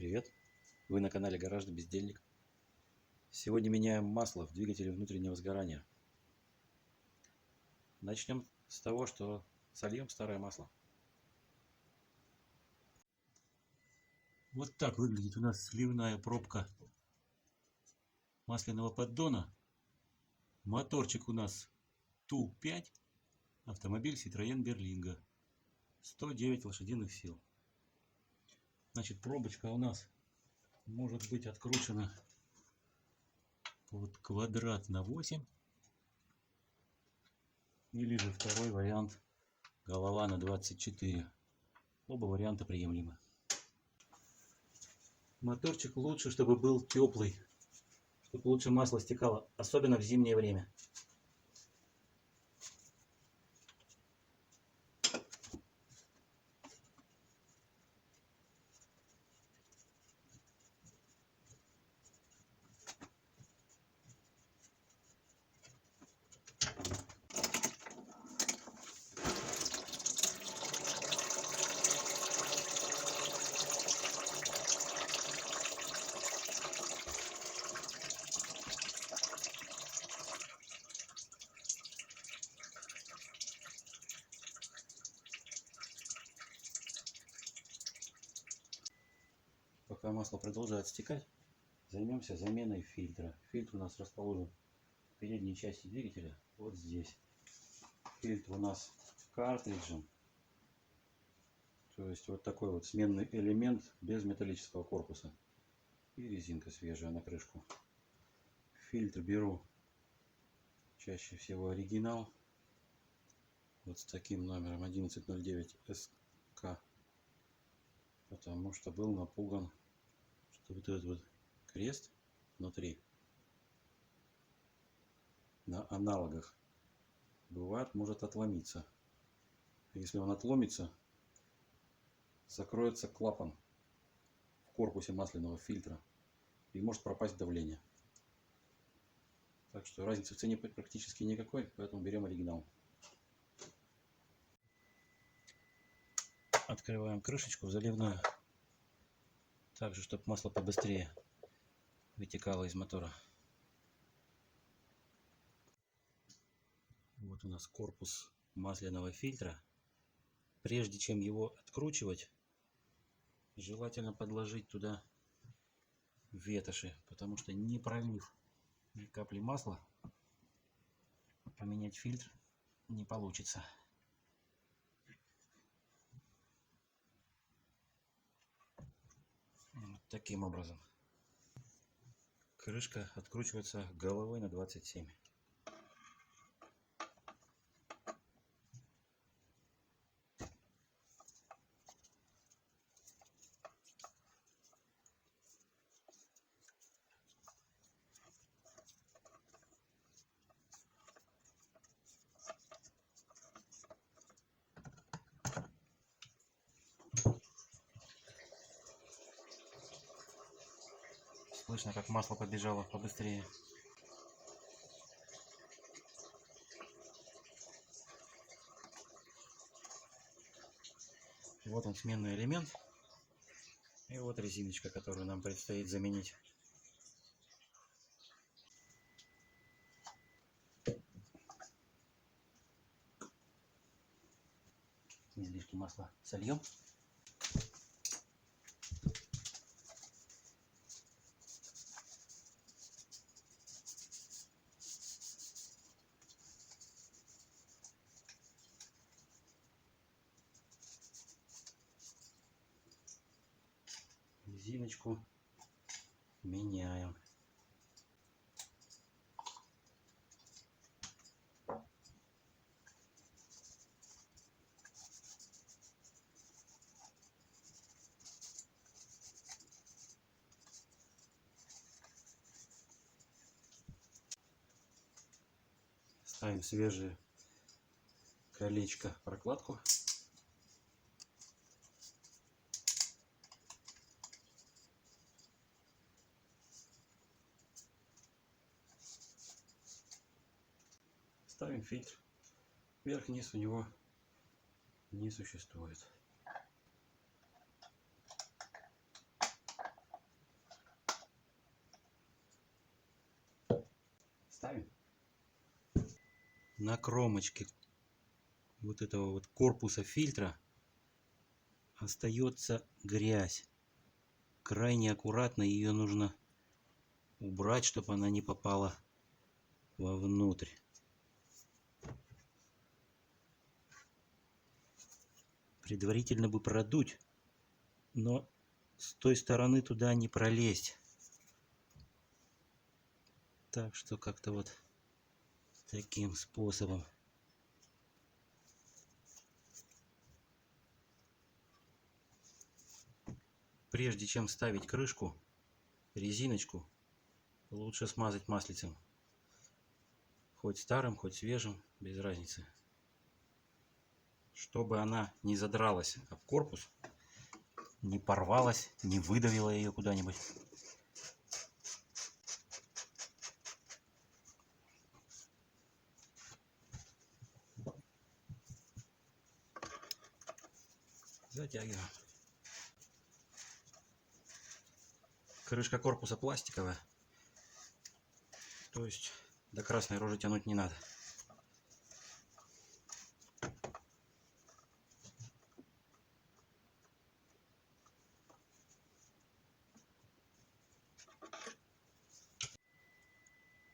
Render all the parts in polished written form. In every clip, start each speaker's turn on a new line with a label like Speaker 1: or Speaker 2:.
Speaker 1: привет! Вы на канале Гаражный Бездельник. Сегодня меняем масло в двигателе внутреннего сгорания. Начнем с того, что сольем старое масло. Вот так выглядит у нас сливная пробка масляного поддона. Моторчик у нас Ту-5, автомобиль Citroën Berlingo, 109 лошадиных сил. Значит, пробочка у нас может быть откручена под квадрат на 8, или же второй вариант голова на 24. Оба варианта приемлемы. Моторчик лучше, чтобы был теплый, чтобы лучше масло стекало, особенно в зимнее время. Пока масло продолжает стекать, займемся заменой фильтра. Фильтр у нас расположен в передней части двигателя, вот здесь. Фильтр у нас картриджем, то есть вот такой вот сменный элемент без металлического корпуса. И резинка свежая на крышку. Фильтр беру чаще всего оригинал, вот с таким номером 1109 СК, потому что был напуган, что вот этот вот крест внутри на аналогах бывает может отломиться. Если он отломится, закроется клапан в корпусе масляного фильтра и может пропасть давление. Так что разницы в цене практически никакой, поэтому берем оригинал. Открываем крышечку заливную, также чтобы масло побыстрее вытекало из мотора. Вот у нас корпус масляного фильтра. Прежде чем его откручивать, желательно подложить туда ветоши, потому что не пролив ни капли масла, поменять фильтр не получится. Вот таким образом. Крышка откручивается головой на 27. Слышно, как масло побежало побыстрее. Вот он, сменный элемент. И вот резиночка, которую нам предстоит заменить. Излишки масла сольем. Резиночку меняем. Ставим свежее колечко прокладку. Ставим фильтр. Вверх-вниз у него не существует. на кромочке вот этого вот корпуса фильтра остается грязь. Крайне аккуратно ее нужно убрать, чтобы она не попала вовнутрь. Предварительно бы продуть, но с той стороны туда не пролезть. Так что как-то вот таким способом. Прежде чем ставить крышку, резиночку лучше смазать маслицем. Хоть старым, хоть свежим, без разницы. Чтобы она не задралась об корпус, не порвалась, не выдавила ее куда-нибудь. Затягиваем. Крышка корпуса пластиковая, то есть до красной рожи тянуть не надо.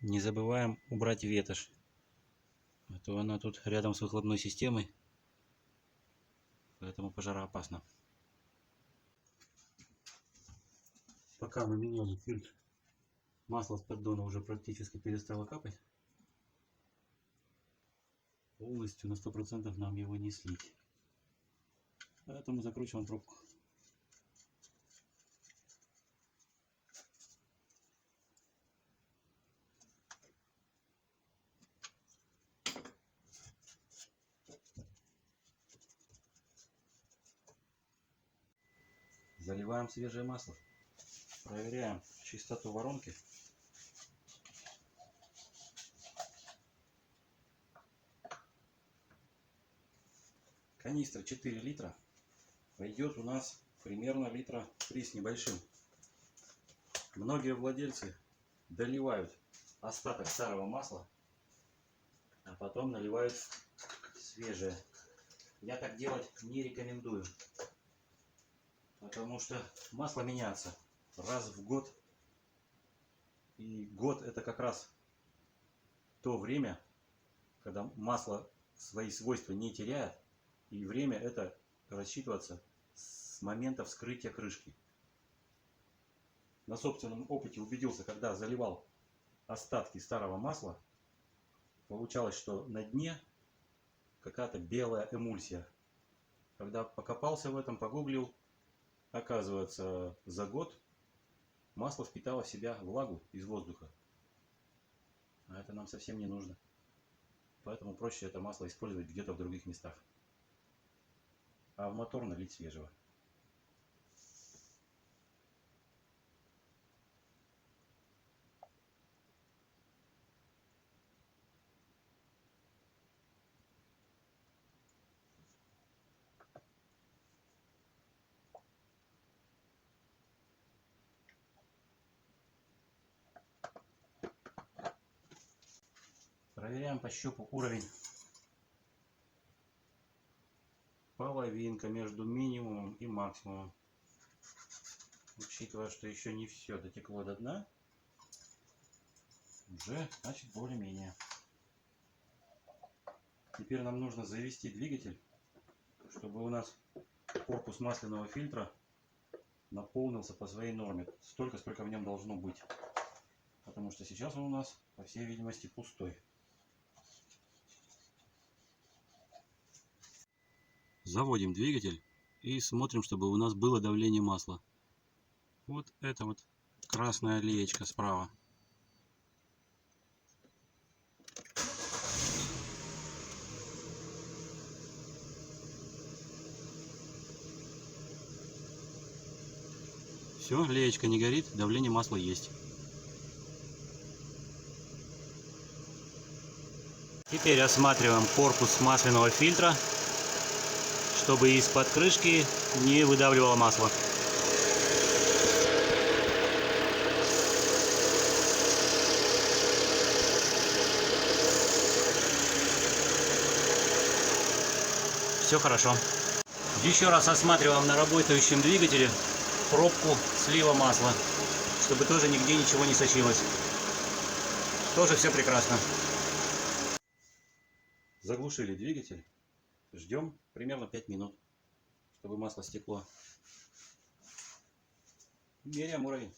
Speaker 1: Не забываем убрать ветошь, а то она тут рядом с выхлопной системой, поэтому пожароопасно. Пока мы меняли фильтр, масло с поддона уже практически перестало капать. Полностью на 100% нам его не слить. Поэтому закручиваем трубку. Заливаем свежее масло. Проверяем чистоту воронки. Канистра 4 литра. Пойдет у нас примерно литра 3 с небольшим. Многие владельцы доливают остаток старого масла, а потом наливают свежее. Я так делать не рекомендую, потому что масло меняется раз в год. И год это как раз то время, когда масло свои свойства не теряет. И время это рассчитываться с момента вскрытия крышки. На собственном опыте убедился, когда заливал остатки старого масла, получалось, что на дне какая-то белая эмульсия. Когда покопался в этом, погуглил, оказывается, за год масло впитало в себя влагу из воздуха. А это нам совсем не нужно. Поэтому проще это масло использовать где-то в других местах. А в мотор налить свежего. Проверяем по щупу уровень. Половинка между минимумом и максимумом. Учитывая, что еще не все дотекло до дна, уже, значит, более-менее. Теперь нам нужно завести двигатель, чтобы у нас корпус масляного фильтра наполнился по своей норме. Столько, сколько в нем должно быть. Потому что сейчас он у нас, по всей видимости, пустой. Заводим двигатель и смотрим, чтобы у нас было давление масла. Вот это вот красная леечка справа. Все, леечка не горит, давление масла есть. Теперь осматриваем корпус масляного фильтра, чтобы из-под крышки не выдавливало масло. все хорошо. Еще раз осматриваем на работающем двигателе пробку слива масла, чтобы тоже нигде ничего не сочилось. Тоже все прекрасно. Заглушили двигатель. Ждем примерно 5 минут, чтобы масло стекло. Меряем уровень.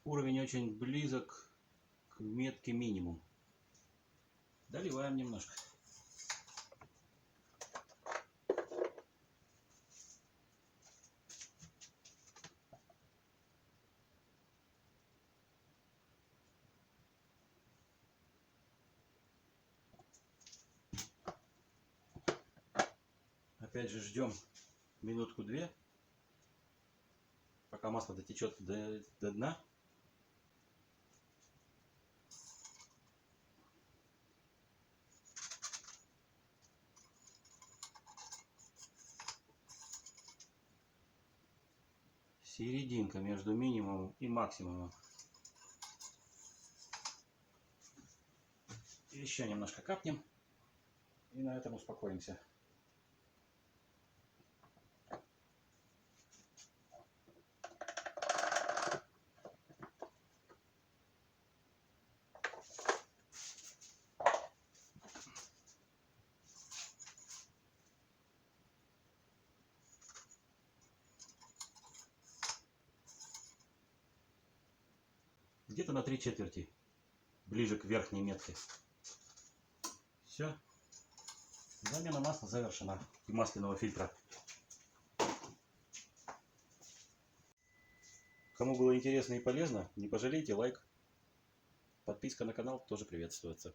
Speaker 1: Уровень очень близок к метке минимум. Доливаем немножко. Опять же ждем минутку-две, пока масло дотечет до дна. Серединка между минимумом и максимумом. Еще немножко капнем и на этом успокоимся. Где-то на 3/4, ближе к верхней метке. Все. Замена масла завершена и масляного фильтра. Кому было интересно и полезно, не пожалейте лайк. Подписка на канал тоже приветствуется.